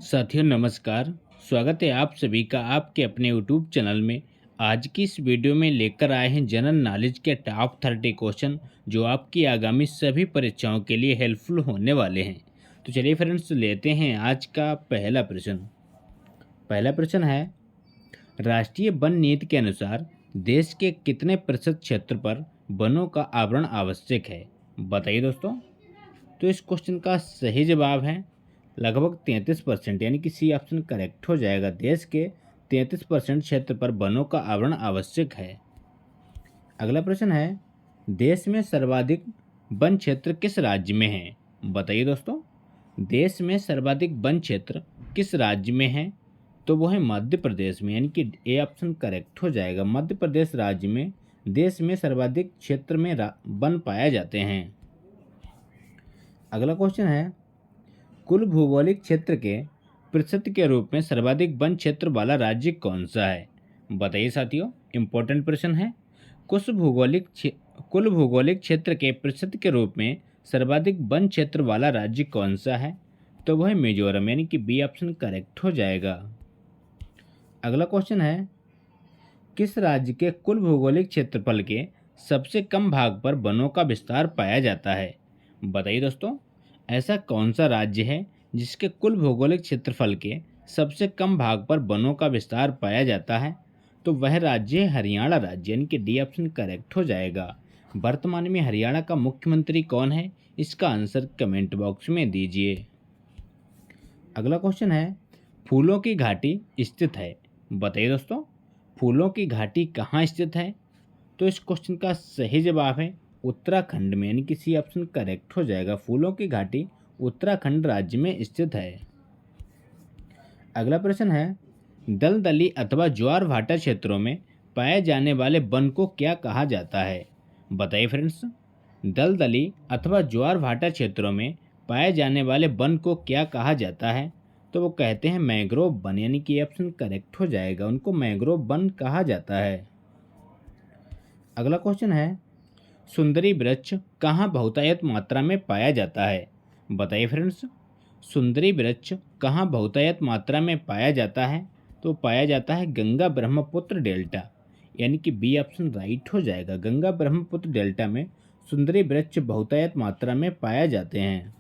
साथियों नमस्कार। स्वागत है आप सभी का आपके अपने यूट्यूब चैनल में। आज की इस वीडियो में लेकर आए हैं जनरल नॉलेज के टॉप 30 क्वेश्चन जो आपकी आगामी सभी परीक्षाओं के लिए हेल्पफुल होने वाले हैं। तो चलिए फ्रेंड्स लेते हैं आज का पहला प्रश्न। पहला प्रश्न है, राष्ट्रीय वन नीति के अनुसार देश के कितने प्रतिशत क्षेत्र पर वनों का आवरण आवश्यक है? बताइए दोस्तों। तो इस क्वेश्चन का सही जवाब है लगभग 33%, यानी कि सी ऑप्शन करेक्ट हो जाएगा। देश के 33% क्षेत्र पर वनों का आवरण आवश्यक है। अगला प्रश्न है, देश में सर्वाधिक वन क्षेत्र किस राज्य में है? बताइए दोस्तों। देश में सर्वाधिक वन क्षेत्र किस राज्य में है? तो वो है मध्य प्रदेश में, यानी कि ए ऑप्शन करेक्ट हो जाएगा। मध्य प्रदेश राज्य में देश में सर्वाधिक क्षेत्र में वन पाए जाते हैं। अगला क्वेश्चन है, कुल भौगोलिक क्षेत्र के प्रतिशत के रूप में सर्वाधिक वन क्षेत्र वाला राज्य कौन सा है? बताइए साथियों, इंपॉर्टेंट प्रश्न है। कुल भौगोलिक क्षेत्र के प्रतिशत के रूप में सर्वाधिक वन क्षेत्र वाला राज्य कौन सा है? तो वह है मिजोरम, यानी कि बी ऑप्शन करेक्ट हो जाएगा। अगला क्वेश्चन है, किस राज्य के कुल भौगोलिक क्षेत्रफल के सबसे कम भाग पर वनों का विस्तार पाया जाता है? बताइए दोस्तों, ऐसा कौन सा राज्य है जिसके कुल भौगोलिक क्षेत्रफल के सबसे कम भाग पर वनों का विस्तार पाया जाता है? तो वह राज्य है हरियाणा राज्य, यानी कि डी ऑप्शन करेक्ट हो जाएगा। वर्तमान में हरियाणा का मुख्यमंत्री कौन है? इसका आंसर कमेंट बॉक्स में दीजिए। अगला क्वेश्चन है, फूलों की घाटी स्थित है। बताइए दोस्तों, फूलों की घाटी कहाँ स्थित है? तो इस क्वेश्चन का सही जवाब है उत्तराखंड में, यानी कि सी ऑप्शन करेक्ट हो जाएगा। फूलों की घाटी उत्तराखंड राज्य में स्थित है। अगला प्रश्न है, दलदली अथवा ज्वार भाटा क्षेत्रों में पाए जाने वाले वन को क्या कहा जाता है? बताइए फ्रेंड्स। दलदली अथवा ज्वार भाटा क्षेत्रों में पाए जाने वाले वन को क्या कहा जाता है? तो वो कहते हैं मैंग्रोव वन, यानी कि ऑप्शन करेक्ट हो जाएगा। उनको मैंग्रोव वन कहा जाता है। अगला क्वेश्चन है, सुंदरी वृक्ष कहाँ बहुतायत मात्रा में पाया जाता है? बताइए फ्रेंड्स। सुंदरी वृक्ष कहाँ बहुतायत मात्रा में पाया जाता है? तो पाया जाता है गंगा ब्रह्मपुत्र डेल्टा, यानी कि बी ऑप्शन राइट हो जाएगा। गंगा ब्रह्मपुत्र डेल्टा में सुंदरी वृक्ष बहुतायत मात्रा में पाया जाते हैं।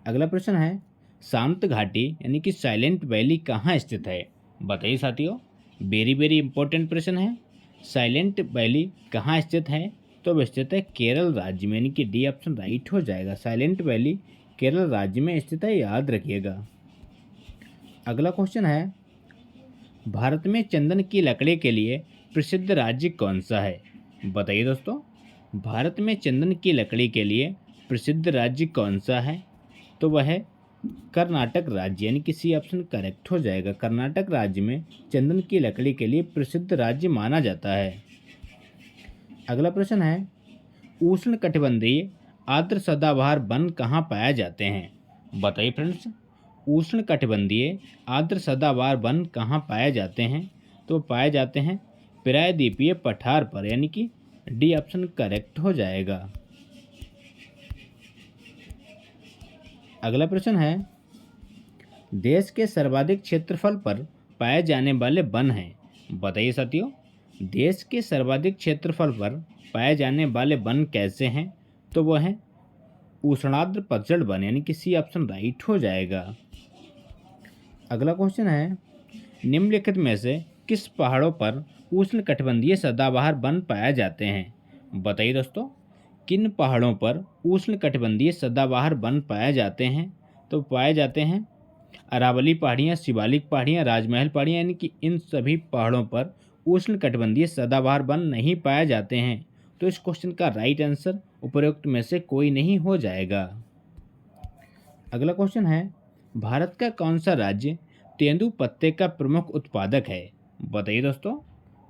अगला प्रश्न है, शांत घाटी यानी कि साइलेंट वैली कहाँ स्थित है? बताइए साथियों, वेरी वेरी इंपॉर्टेंट प्रश्न है। साइलेंट वैली कहाँ स्थित है? तो वह स्थित है केरल राज्य में, यानी कि डी ऑप्शन राइट हो जाएगा। साइलेंट वैली केरल राज्य में स्थित है, याद रखिएगा। अगला क्वेश्चन है, भारत में चंदन की लकड़ी के लिए प्रसिद्ध राज्य कौन सा है? बताइए दोस्तों, भारत में चंदन की लकड़ी के लिए प्रसिद्ध राज्य कौन सा है? तो वह है कर्नाटक राज्य, यानी कि सी ऑप्शन करेक्ट हो जाएगा। कर्नाटक राज्य में चंदन की लकड़ी के लिए प्रसिद्ध राज्य माना जाता है। अगला प्रश्न है, उष्ण कटिबंधीय आर्द्र सदाबहार वन कहाँ पाए जाते हैं? बताइए फ्रेंड्स। उष्ण कटिबंधीय आर्द्र सदाबहार वन कहाँ पाए जाते हैं? तो पाए जाते हैं प्रायद्वीपीय पठार पर, यानी कि डी ऑप्शन करेक्ट हो जाएगा। अगला प्रश्न है, देश के सर्वाधिक क्षेत्रफल पर पाए जाने वाले वन हैं। बताइए साथियों, देश के सर्वाधिक क्षेत्रफल पर पाए जाने वाले वन कैसे हैं? तो वह है उष्णार्द्र पतझड़ वन, यानी कि सी ऑप्शन राइट हो जाएगा। अगला क्वेश्चन है, निम्नलिखित में से किस पहाड़ों पर उष्ण कटिबंधीय सदाबहार वन पाए जाते हैं? बताइए दोस्तों, किन पहाड़ों पर उष्ण कटिबंधीय सदाबहार वन पाए जाते हैं? तो पाए जाते हैं अरावली पहाड़ियाँ, शिवालिक पहाड़ियाँ, राजमहल पहाड़ियाँ, यानी कि इन सभी पहाड़ों पर उष्ण कटिबंधीय सदाबहार वन नहीं पाए जाते हैं। तो इस क्वेश्चन का राइट आंसर उपरोक्त में से कोई नहीं हो जाएगा। अगला क्वेश्चन है, भारत का कौन सा राज्य तेंदू पत्ते का प्रमुख उत्पादक है? बताइए दोस्तों,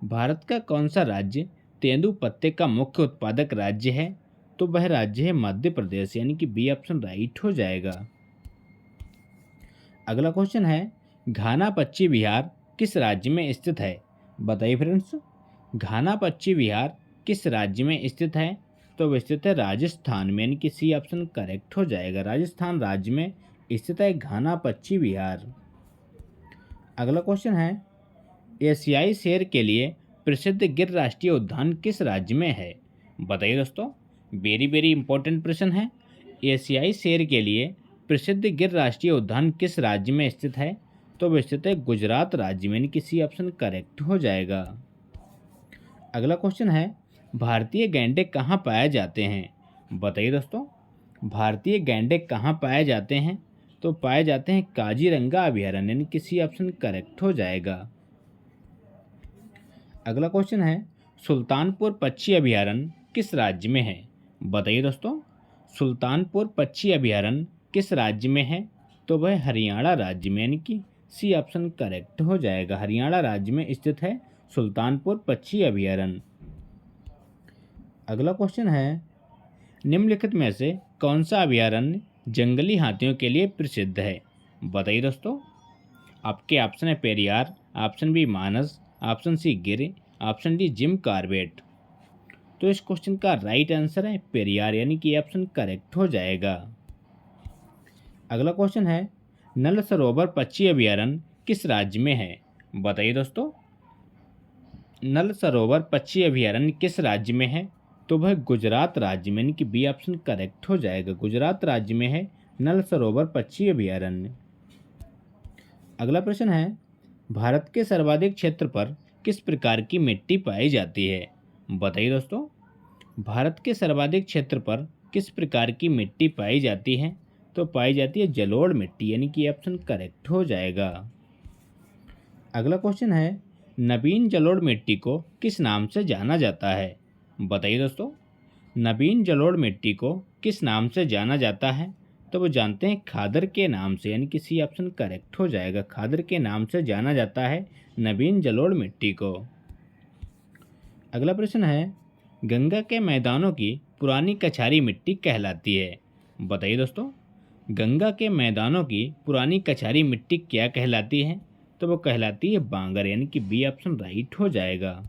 भारत का कौन सा राज्य तेंदू पत्ते का मुख्य उत्पादक राज्य है? तो वह राज्य है मध्य प्रदेश, यानी कि बी ऑप्शन राइट हो जाएगा। अगला क्वेश्चन है, घाना पश्चिम विहार किस राज्य में स्थित है? बताइए फ्रेंड्स, घाना पश्चिम विहार किस राज्य में स्थित है? तो वह स्थित है राजस्थान में, यानी कि सी ऑप्शन करेक्ट हो जाएगा। राजस्थान राज्य में स्थित है घाना पक्षी विहार। अगला क्वेश्चन है, एशियाई शेर के लिए प्रसिद्ध गिर राष्ट्रीय उद्यान किस राज्य में है? बताइए दोस्तों, वेरी वेरी इंपॉर्टेंट प्रश्न है। एशियाई शेर के लिए प्रसिद्ध गिर राष्ट्रीय उद्यान किस राज्य में स्थित है? तो वह स्थित है गुजरात राज्य में, यानी कि सी ऑप्शन करेक्ट हो जाएगा। अगला क्वेश्चन है, भारतीय गैंडे कहाँ पाए जाते हैं? बताइए दोस्तों, भारतीय गैंडे कहाँ पाए जाते हैं? तो पाए जाते हैं काजीरंगा अभयारण्य, यानी कि सी ऑप्शन करेक्ट हो जाएगा। अगला क्वेश्चन है, सुल्तानपुर पक्षी अभयारण्य किस राज्य में है? बताइए दोस्तों, सुल्तानपुर पक्षी अभयारण्य किस राज्य में है? तो वह हरियाणा राज्य में, यानी कि सी ऑप्शन करेक्ट हो जाएगा। हरियाणा राज्य में स्थित है सुल्तानपुर पक्षी अभयारण्य। अगला क्वेश्चन है, निम्नलिखित में से कौन सा अभयारण्य जंगली हाथियों के लिए प्रसिद्ध है? बताइए दोस्तों, आपके ऑप्शन है पेरियार, ऑप्शन बी मानस, ऑप्शन सी गिर, ऑप्शन डी जिम कॉर्बेट। तो इस क्वेश्चन का राइट आंसर है पेरियार, यानी कि ऑप्शन करेक्ट हो जाएगा। अगला क्वेश्चन है, नल सरोवर पक्षी अभयारण्य किस राज्य में है? बताइए दोस्तों, नल सरोवर पक्षी अभयारण्य किस राज्य में है? तो वह गुजरात राज्य में, यानी कि बी ऑप्शन करेक्ट हो जाएगा। गुजरात राज्य में है नल सरोवर पक्षी अभयारण्य। अगला प्रश्न है, भारत के सर्वाधिक क्षेत्र पर किस प्रकार की मिट्टी पाई जाती है? बताइए दोस्तों, भारत के सर्वाधिक क्षेत्र पर किस प्रकार की मिट्टी पाई जाती है? तो पाई जाती है जलोढ़ मिट्टी, यानी कि ऑप्शन करेक्ट हो जाएगा। अगला क्वेश्चन है, नवीन जलोढ़ मिट्टी को किस नाम से जाना जाता है? बताइए दोस्तों, नवीन जलोढ़ मिट्टी को किस नाम से जाना जाता है? तो वो जानते हैं खादर के नाम से, यानी कि सी ऑप्शन करेक्ट हो जाएगा। खादर के नाम से जाना जाता है नवीन जलोढ़ मिट्टी को। अगला प्रश्न है, गंगा के मैदानों की पुरानी कछारी मिट्टी कहलाती है? बताइए दोस्तों, गंगा के मैदानों की पुरानी कछारी मिट्टी क्या कहलाती है? तो वो कहलाती है बांगर, यानी कि बी ऑप्शन राइट हो जाएगा।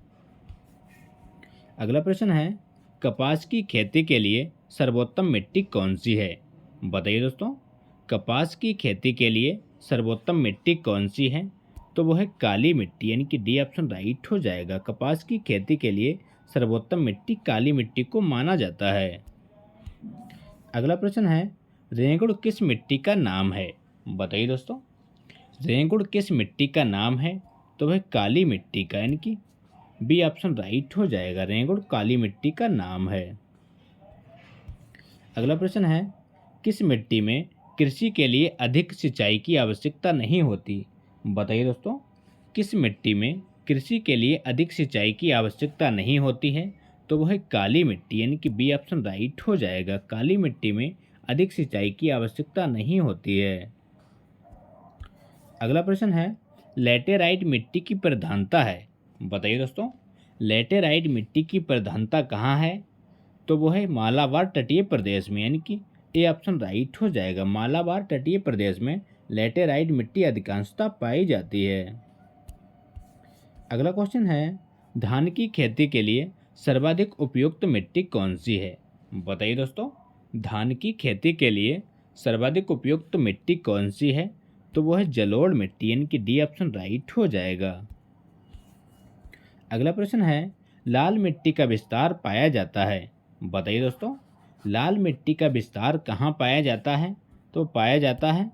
अगला प्रश्न है, कपास की खेती के लिए सर्वोत्तम मिट्टी कौन सी है? बताइए दोस्तों, कपास की खेती के लिए सर्वोत्तम मिट्टी कौन सी है? तो वो है काली मिट्टी, यानी कि डी ऑप्शन राइट हो जाएगा। कपास की खेती के लिए सर्वोत्तम मिट्टी काली मिट्टी को माना जाता है। अगला प्रश्न है, रेंगुड़ किस मिट्टी का नाम है? बताइए दोस्तों, रेंगुड़ किस मिट्टी का नाम है? तो वह काली मिट्टी का, यानी कि बी ऑप्शन राइट हो जाएगा। रेंगुड़ काली मिट्टी का नाम है। अगला प्रश्न है, किस मिट्टी में कृषि के लिए अधिक सिंचाई की आवश्यकता नहीं होती? बताइए दोस्तों, किस मिट्टी में कृषि के लिए अधिक सिंचाई की आवश्यकता नहीं होती है? तो वह काली मिट्टी, यानी कि बी ऑप्शन राइट हो जाएगा। काली मिट्टी में अधिक सिंचाई की आवश्यकता नहीं होती है। अगला प्रश्न है, लैटेराइट मिट्टी की प्रधानता है? बताइए दोस्तों, लैटेराइट मिट्टी की प्रधानता कहाँ है? तो वो है मालाबार तटीय प्रदेश में, यानी कि ए ऑप्शन राइट हो जाएगा। मालाबार तटीय प्रदेश में लैटेराइट मिट्टी अधिकांशतः पाई जाती है। अगला क्वेश्चन है, धान की खेती के लिए सर्वाधिक उपयुक्त मिट्टी कौन सी है? बताइए दोस्तों, धान की खेती के लिए सर्वाधिक उपयुक्त मिट्टी कौन सी है? तो वो है जलोढ़ मिट्टी, यानी कि डी ऑप्शन राइट हो जाएगा। अगला प्रश्न है, लाल मिट्टी का विस्तार पाया जाता है? बताइए दोस्तों, लाल मिट्टी का विस्तार कहाँ पाया जाता है? तो पाया जाता है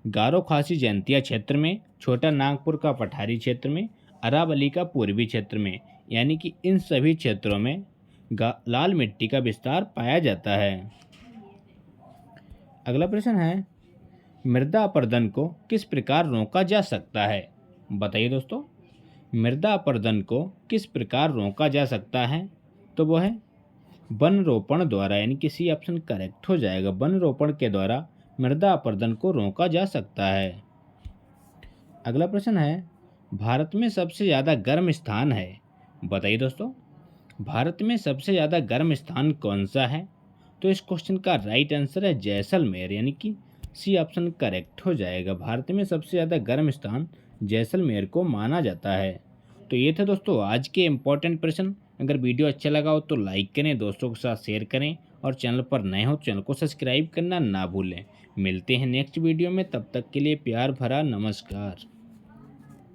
गारो खासी जयंतिया क्षेत्र में, छोटा नागपुर का पठारी क्षेत्र में, अरावली का पूर्वी क्षेत्र में, यानी कि इन सभी क्षेत्रों में लाल मिट्टी का विस्तार पाया जाता है। अगला प्रश्न है, मृदा अपरदन को किस प्रकार रोका जा सकता है? बताइए दोस्तों, मृदा अपरदन को किस प्रकार रोका जा सकता है? तो वो है वन रोपण द्वारा, यानी कि सी ऑप्शन करेक्ट हो जाएगा। वन रोपण के द्वारा मृदा अपरदन को रोका जा सकता है। अगला प्रश्न है, भारत में सबसे ज़्यादा गर्म स्थान है? बताइए दोस्तों, भारत में सबसे ज़्यादा गर्म स्थान कौन सा है? तो इस क्वेश्चन का राइट आंसर है जैसलमेर, यानी कि सी ऑप्शन करेक्ट हो जाएगा। भारत में सबसे ज़्यादा गर्म स्थान जैसलमेर को माना जाता है। तो ये थे दोस्तों आज के इम्पोर्टेंट प्रश्न। अगर वीडियो अच्छा लगा हो तो लाइक करें, दोस्तों के साथ शेयर करें और चैनल पर नए हो तो चैनल को सब्सक्राइब करना ना भूलें। मिलते हैं नेक्स्ट वीडियो में, तब तक के लिए प्यार भरा नमस्कार।